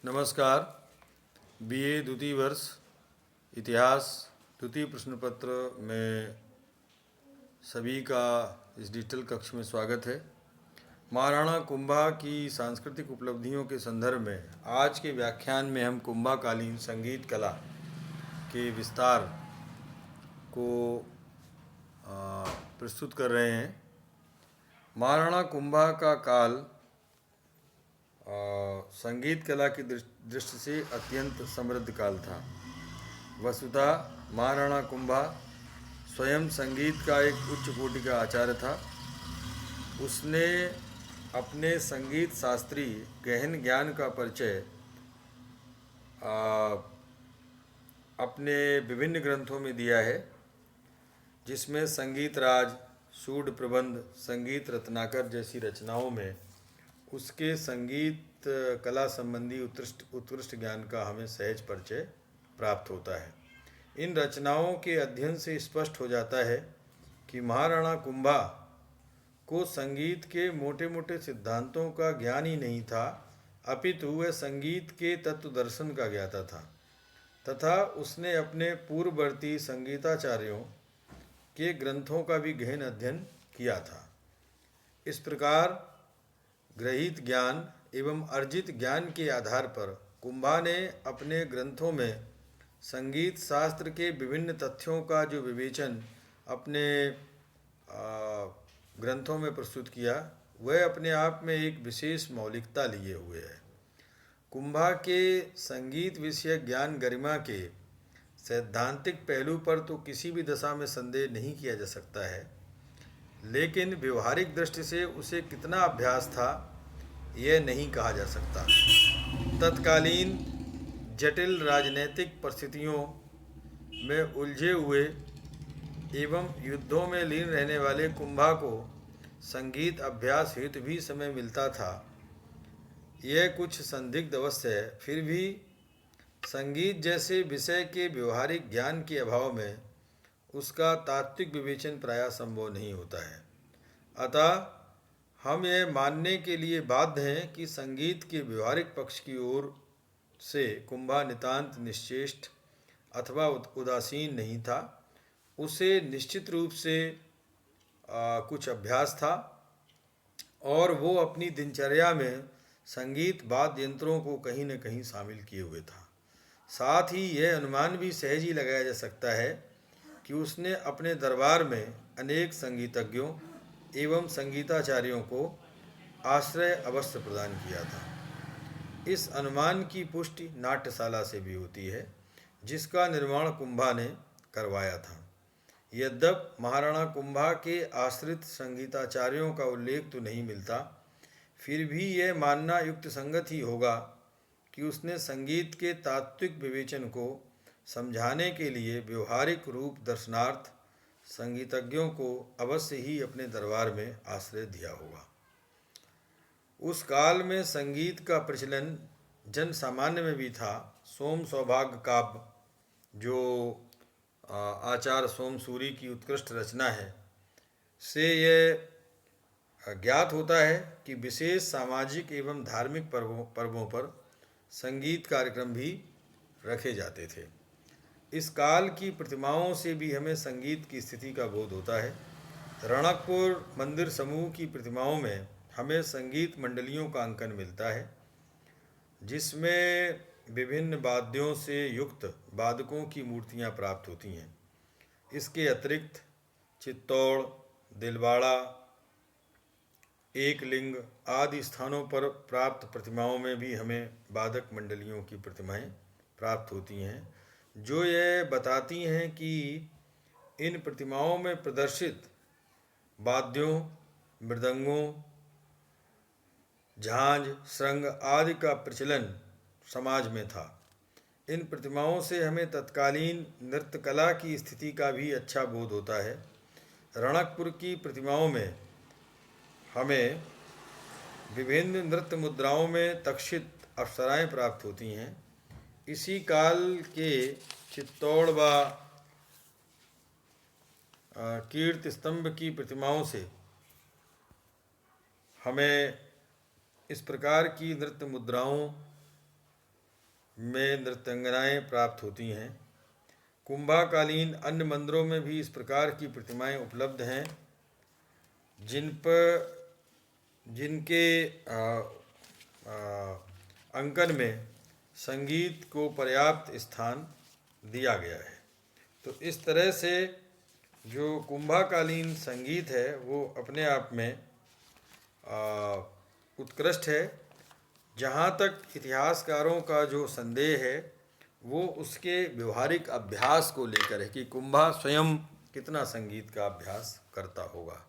नमस्कार। बीए द्वितीय वर्ष इतिहास द्वितीय प्रश्न पत्र में सभी का इस डिजिटल कक्ष में स्वागत है। महाराणा कुंभा की सांस्कृतिक उपलब्धियों के संदर्भ में आज के व्याख्यान में हम कुंभाकालीन संगीत कला के विस्तार को प्रस्तुत कर रहे हैं। महाराणा कुंभा का काल संगीत कला की दृष्टि से अत्यंत समृद्ध काल था। वस्तुतः महाराणा कुंभा स्वयं संगीत का एक उच्च कोटि का आचार्य था। उसने अपने संगीत शास्त्रीय गहन ज्ञान का परिचय अपने विभिन्न ग्रंथों में दिया है, जिसमें संगीत राज, सूड प्रबंध, संगीत रत्नाकर जैसी रचनाओं में उसके संगीत कला संबंधी उत्कृष्ट ज्ञान का हमें सहज परिचय प्राप्त होता है। इन रचनाओं के अध्ययन से स्पष्ट हो जाता है कि महाराणा कुंभा को संगीत के मोटे मोटे सिद्धांतों का ज्ञान ही नहीं था, अपितु वह संगीत के तत्व दर्शन का ज्ञाता था तथा उसने अपने पूर्ववर्ती संगीताचार्यों के ग्रंथों का भी गहन अध्ययन किया था। इस प्रकार ग्रहित ज्ञान एवं अर्जित ज्ञान के आधार पर कुंभा ने अपने ग्रंथों में संगीत शास्त्र के विभिन्न तथ्यों का जो विवेचन अपने ग्रंथों में प्रस्तुत किया, वह अपने आप में एक विशेष मौलिकता लिए हुए है। कुंभा के संगीत विषय ज्ञान गरिमा के सैद्धांतिक पहलू पर तो किसी भी दशा में संदेह नहीं किया जा सकता है, लेकिन व्यवहारिक दृष्टि से उसे कितना अभ्यास था यह नहीं कहा जा सकता। तत्कालीन जटिल राजनैतिक परिस्थितियों में उलझे हुए एवं युद्धों में लीन रहने वाले कुंभा को संगीत अभ्यास हेतु भी समय मिलता था, यह कुछ संदिग्ध अवश्य है। फिर भी संगीत जैसे विषय के व्यवहारिक ज्ञान के अभाव में उसका तात्विक विवेचन प्रायः संभव नहीं होता है। अतः हम यह मानने के लिए बाध्य हैं कि संगीत के व्यवहारिक पक्ष की ओर से कुंभा नितांत निश्चेष्ट अथवा उदासीन नहीं था। उसे निश्चित रूप से कुछ अभ्यास था और वो अपनी दिनचर्या में संगीत वाद्य यंत्रों को कहीं न कहीं शामिल किए हुए था। साथ ही यह अनुमान भी सहज ही लगाया जा सकता है कि उसने अपने दरबार में अनेक संगीतज्ञों एवं संगीताचार्यों को आश्रय अवश्य प्रदान किया था। इस अनुमान की पुष्टि नाट्यशाला से भी होती है, जिसका निर्माण कुंभा ने करवाया था। यद्यपि महाराणा कुंभा के आश्रित संगीताचार्यों का उल्लेख तो नहीं मिलता, फिर भी यह मानना युक्त संगत ही होगा कि उसने संगीत के तात्विक विवेचन को समझाने के लिए व्यवहारिक रूप दर्शनार्थ संगीतज्ञों को अवश्य ही अपने दरबार में आश्रय दिया होगा। उस काल में संगीत का प्रचलन जन सामान्य में भी था। सोम सौभाग्य काव्य, जो आचार्य सोमसूरी की उत्कृष्ट रचना है, से यह ज्ञात होता है कि विशेष सामाजिक एवं धार्मिक पर्वों पर संगीत कार्यक्रम भी रखे जाते थे। इस काल की प्रतिमाओं से भी हमें संगीत की स्थिति का बोध होता है। रणकपुर मंदिर समूह की प्रतिमाओं में हमें संगीत मंडलियों का अंकन मिलता है, जिसमें विभिन्न वाद्यों से युक्त वादकों की मूर्तियां प्राप्त होती हैं। इसके अतिरिक्त चित्तौड़, दिलवाड़ा, एकलिंग आदि स्थानों पर प्राप्त प्रतिमाओं में भी हमें वादक मंडलियों की प्रतिमाएं प्राप्त होती हैं, जो यह बताती हैं कि इन प्रतिमाओं में प्रदर्शित वाद्यों, मृदंगों, झांझ, श्रृंग आदि का प्रचलन समाज में था। इन प्रतिमाओं से हमें तत्कालीन नृत्य कला की स्थिति का भी अच्छा बोध होता है। रणकपुर की प्रतिमाओं में हमें विभिन्न नृत्य मुद्राओं में तक्षित अप्सराएं प्राप्त होती हैं। इसी काल के चित्तौड़ व कीर्ति स्तंभ की प्रतिमाओं से हमें इस प्रकार की नृत्य मुद्राओं में नृत्यांगनाएं प्राप्त होती हैं। कुंभाकालीन अन्य मंदिरों में भी इस प्रकार की प्रतिमाएं उपलब्ध हैं जिनके अंकन में संगीत को पर्याप्त स्थान दिया गया है। तो इस तरह से जो कुंभाकालीन संगीत है वो अपने आप में उत्कृष्ट है। जहाँ तक इतिहासकारों का जो संदेह है वो उसके व्यवहारिक अभ्यास को लेकर है कि कुंभा स्वयं कितना संगीत का अभ्यास करता होगा।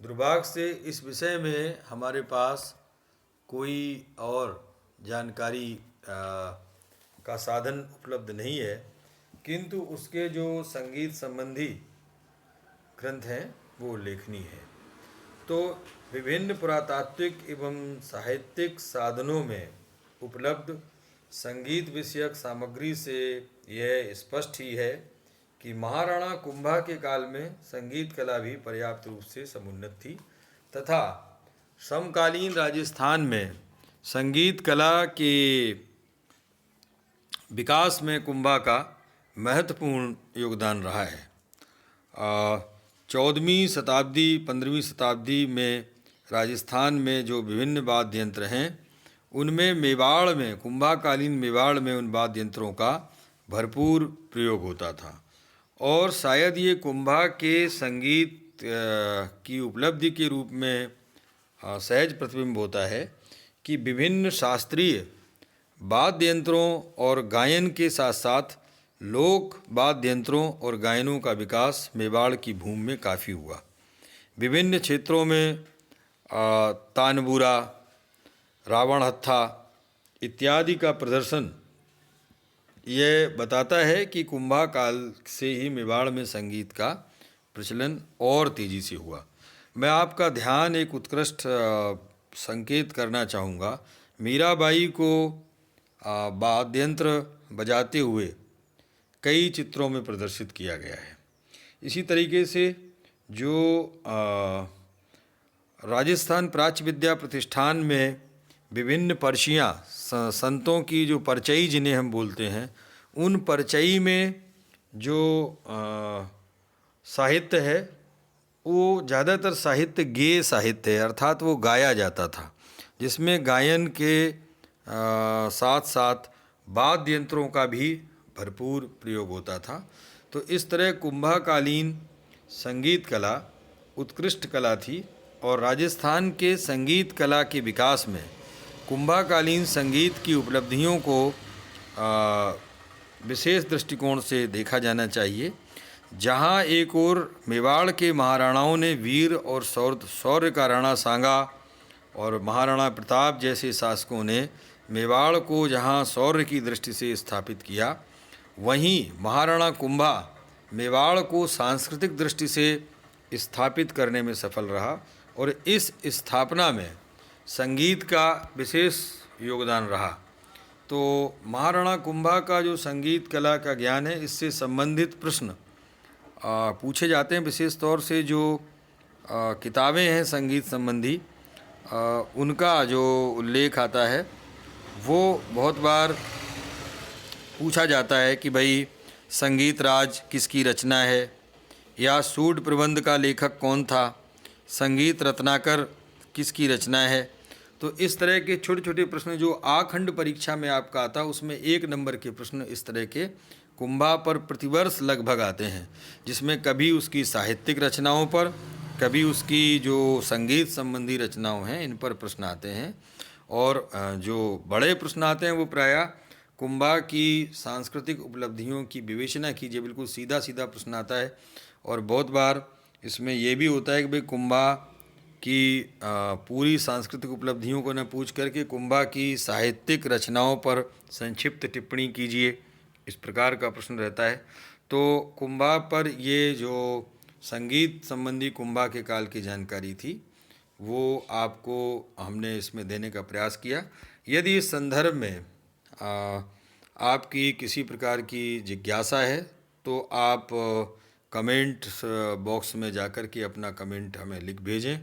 दुर्भाग्य से इस विषय में हमारे पास कोई और जानकारी का साधन उपलब्ध नहीं है, किंतु उसके जो संगीत संबंधी ग्रंथ हैं वो उल्लेखनीय है। तो विभिन्न पुरातात्विक एवं साहित्यिक साधनों में उपलब्ध संगीत विषयक सामग्री से यह स्पष्ट ही है कि महाराणा कुंभा के काल में संगीत कला भी पर्याप्त रूप से समुन्नत थी तथा समकालीन राजस्थान में संगीत कला के विकास में कुंभा का महत्वपूर्ण योगदान रहा है। 14वीं शताब्दी 15वीं शताब्दी में राजस्थान में जो विभिन्न वाद्य यंत्र हैं उनमें मेवाड़ में कुंभाकालीन मेवाड़ में उन वाद्य यंत्रों का भरपूर प्रयोग होता था और शायद ये कुंभा के संगीत की उपलब्धि के रूप में सहज प्रतिबिंब होता है कि विभिन्न शास्त्रीय वाद्य यंत्रों और गायन के साथ साथ लोक वाद्य यंत्रों और गायनों का विकास मेवाड़ की भूमि में काफ़ी हुआ। विभिन्न क्षेत्रों में तानबूरा, रावण हत्था इत्यादि का प्रदर्शन यह बताता है कि कुंभा काल से ही मेवाड़ में संगीत का प्रचलन और तेज़ी से हुआ। मैं आपका ध्यान एक उत्कृष्ट संकेत करना चाहूँगा। मीराबाई को वाद्य यंत्र बजाते हुए कई चित्रों में प्रदर्शित किया गया है। इसी तरीके से जो राजस्थान प्राच्य विद्या प्रतिष्ठान में विभिन्न पर्चियाँ संतों की जो परचई जिन्हें हम बोलते हैं उन परचई में जो साहित्य है वो ज़्यादातर साहित्य गेय साहित्य है, अर्थात वो गाया जाता था जिसमें गायन के साथ साथ वाद्य यंत्रों का भी भरपूर प्रयोग होता था। तो इस तरह कुंभाकालीन संगीत कला उत्कृष्ट कला थी और राजस्थान के संगीत कला के विकास में कुंभाकालीन संगीत की उपलब्धियों को विशेष दृष्टिकोण से देखा जाना चाहिए। जहां एक ओर मेवाड़ के महाराणाओं ने वीर और शौर्य का राणा सांगा और महाराणा प्रताप जैसे शासकों ने मेवाड़ को जहां शौर्य की दृष्टि से स्थापित किया, वहीं महाराणा कुंभा मेवाड़ को सांस्कृतिक दृष्टि से स्थापित करने में सफल रहा और इस स्थापना में संगीत का विशेष योगदान रहा। तो महाराणा कुंभा का जो संगीत कला का ज्ञान है इससे संबंधित प्रश्न पूछे जाते हैं। विशेष तौर से जो किताबें हैं संगीत संबंधी उनका जो उल्लेख आता है वो बहुत बार पूछा जाता है कि भाई संगीत राज किसकी रचना है या सूड प्रबंध का लेखक कौन था, संगीत रत्नाकर किसकी रचना है। तो इस तरह के छोटे छोटे प्रश्न जो आखंड परीक्षा में आपका आता है उसमें 1 नंबर के प्रश्न इस तरह के कुंभा पर प्रतिवर्ष लगभग आते हैं, जिसमें कभी उसकी साहित्यिक रचनाओं पर, कभी उसकी जो संगीत संबंधी रचनाओं हैं इन पर प्रश्न आते हैं। और जो बड़े प्रश्न आते हैं वो प्रायः कुंभा की सांस्कृतिक उपलब्धियों की विवेचना कीजिए, बिल्कुल सीधा सीधा प्रश्न आता है। और बहुत बार इसमें ये भी होता है कि भाई कुंभा की पूरी सांस्कृतिक उपलब्धियों को न पूछ करके कुंभा की साहित्यिक रचनाओं पर संक्षिप्त टिप्पणी कीजिए, इस प्रकार का प्रश्न रहता है। तो कुंभा पर ये जो संगीत संबंधी कुंभा के काल की जानकारी थी वो आपको हमने इसमें देने का प्रयास किया। यदि इस संदर्भ में आपकी किसी प्रकार की जिज्ञासा है तो आप कमेंट बॉक्स में जाकर के अपना कमेंट हमें लिख भेजें।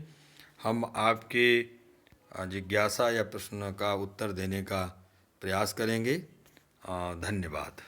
हम आपके जिज्ञासा या प्रश्न का उत्तर देने का प्रयास करेंगे। धन्यवाद।